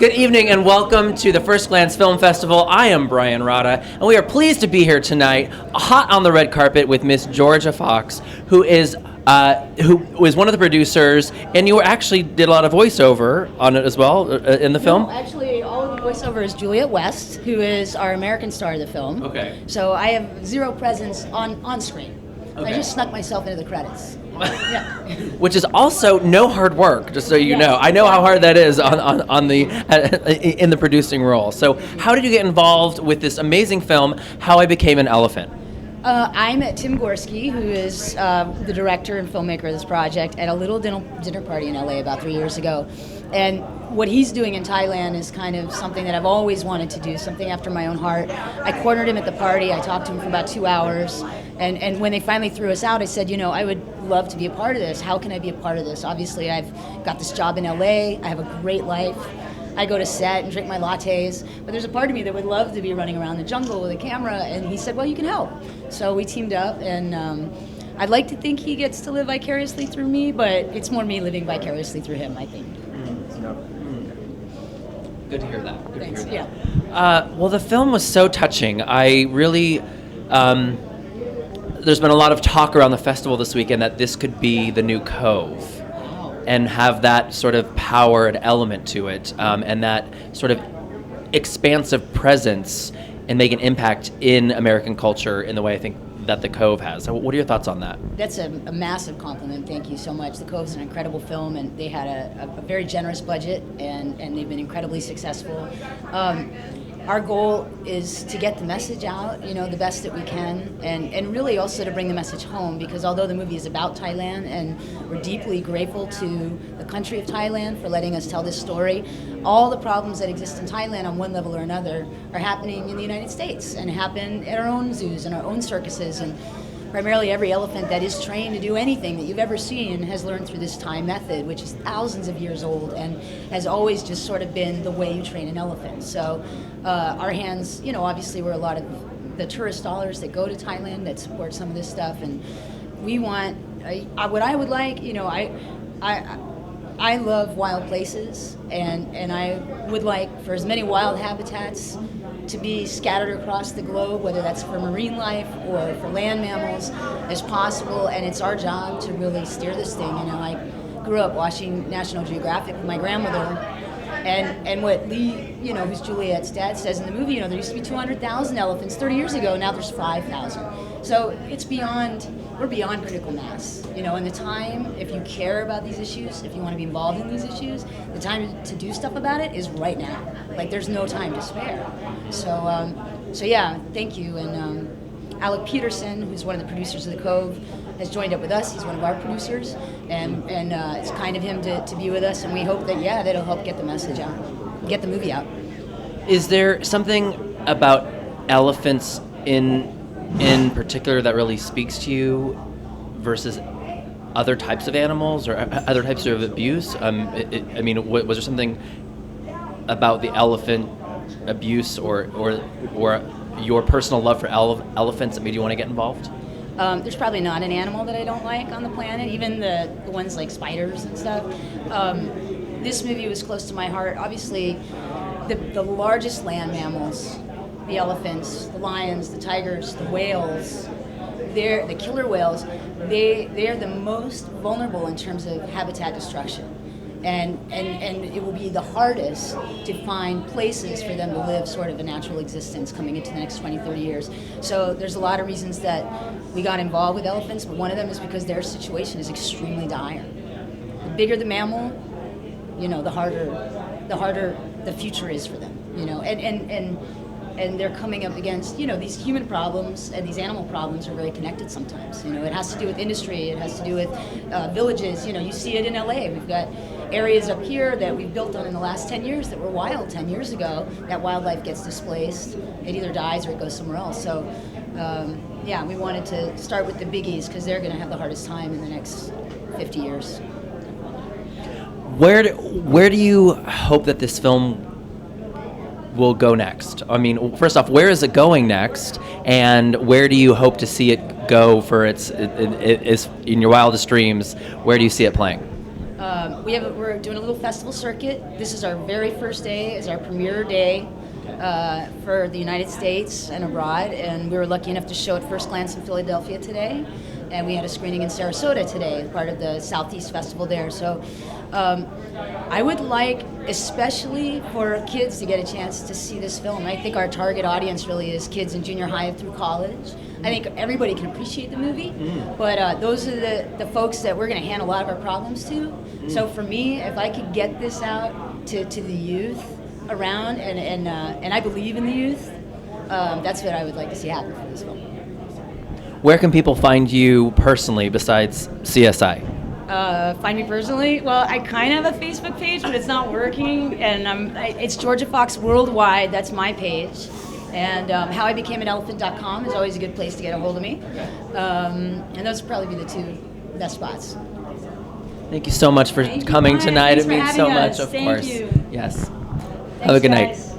Good evening and welcome to the FirstGlance Film Festival. I am Brian Rodda, and we are pleased to be here tonight, hot on the red carpet, with Miss Jorja Fox, who is one of the producers, and you actually did a lot of voiceover on it as well in the film. No, actually, all of the voiceover is Juliet West, who is our American star of the film. Okay. So I have zero presence on screen. Okay. I just snuck myself into the credits. Yeah. Which is also no hard work, just so you know. I know how hard that is on the in the producing role. So, how did you get involved with this amazing film, How I Became an Elephant? I met Tim Gorski, who is the director and filmmaker of this project, at a little dinner party in LA about 3 years ago. And what he's doing in Thailand is kind of something that I've always wanted to do, something after my own heart. I cornered him at the party. I talked to him for about 2 hours. And when they finally threw us out, I said, I would love to be a part of this. How can I be a part of this? Obviously, I've got this job in LA. I have a great life. I go to set and drink my lattes, but there's a part of me that would love to be running around the jungle with a camera, and he said, well, you can help. So we teamed up, and I'd like to think he gets to live vicariously through me, but it's more me living vicariously through him, I think. Good to hear that. Thanks, yeah. Well, the film was so touching. I really, there's been a lot of talk around the festival this weekend that this could be the new Cove. And have that sort of power and element to it, and that sort of expansive presence, and make an impact in American culture in the way I think that The Cove has. So what are your thoughts on that? That's a massive compliment. Thank you so much. The Cove's an incredible film, and they had a very generous budget, and they've been incredibly successful. Our goal is to get the message out, the best that we can, and really also to bring the message home, because although the movie is about Thailand, and we're deeply grateful to the country of Thailand for letting us tell this story, all the problems that exist in Thailand on one level or another are happening in the United States and happen at our own zoos and our own circuses, and primarily every elephant that is trained to do anything that you've ever seen has learned through this Thai method, which is thousands of years old and has always just sort of been the way you train an elephant. So our hands, obviously we're a lot of the tourist dollars that go to Thailand that support some of this stuff, and we want, what I would like, I love wild places, and I would like for as many wild habitats to be scattered across the globe, whether that's for marine life or for land mammals, as possible. And it's our job to really steer this thing. I grew up watching National Geographic with my grandmother, and what Lee, who's Juliet's dad, says in the movie, there used to be 200,000 elephants 30 years ago, now there's 5,000. So we're beyond critical mass, and the time, if you care about these issues, if you want to be involved in these issues, the time to do stuff about it is right now. There's no time to spare. So yeah, thank you. And Alec Peterson, who's one of the producers of The Cove, has joined up with us. He's one of our producers, and it's kind of him to be with us, and we hope that, that'll help get the message out, get the movie out. Is there something about elephants in particular that really speaks to you versus other types of animals or other types of abuse? Was there something about the elephant abuse or your personal love for elephants that made you want to get involved? There's probably not an animal that I don't like on the planet, even the ones like spiders and stuff. This movie was close to my heart. Obviously, the largest land mammals, the elephants, the lions, the tigers, the whales, the killer whales, they're the most vulnerable in terms of habitat destruction. And it will be the hardest to find places for them to live sort of a natural existence coming into the next 20, 30 years. So there's a lot of reasons that we got involved with elephants, but one of them is because their situation is extremely dire. The bigger the mammal, the harder the future is for them, and they're coming up against, these human problems and these animal problems are very connected sometimes. It has to do with industry, it has to do with villages. You see it in LA. We've got areas up here that we've built on in the last 10 years that were wild 10 years ago. That wildlife gets displaced. It either dies or it goes somewhere else. So, we wanted to start with the biggies because they're going to have the hardest time in the next 50 years. Where do you hope that this film will go next? First off, where is it going next, and where do you hope to see it go for its in your wildest dreams? Where do you see it playing? we're doing a little festival circuit. This is our very first day. It's our premiere day for the United States and abroad, and we were lucky enough to show at FirstGlance in Philadelphia today, and we had a screening in Sarasota today, part of the Southeast Festival there. So I would like, especially for kids, to get a chance to see this film. I think our target audience really is kids in junior high through college. I think everybody can appreciate the movie, but those are the folks that we're going to hand a lot of our problems to. So for me, if I could get this out to the youth around, and I believe in the youth, that's what I would like to see happen for this film. Where can people find you personally besides CSI? Find me personally? Well, I kind of have a Facebook page, but it's not working, and it's Jorja Fox Worldwide. That's my page. And howibecamenelephant.com is always a good place to get a hold of me. And those would probably be the two best spots. Thank you so much for coming tonight. It means so much, of course. Thank you. Yes. Thanks, Have a good night. guys.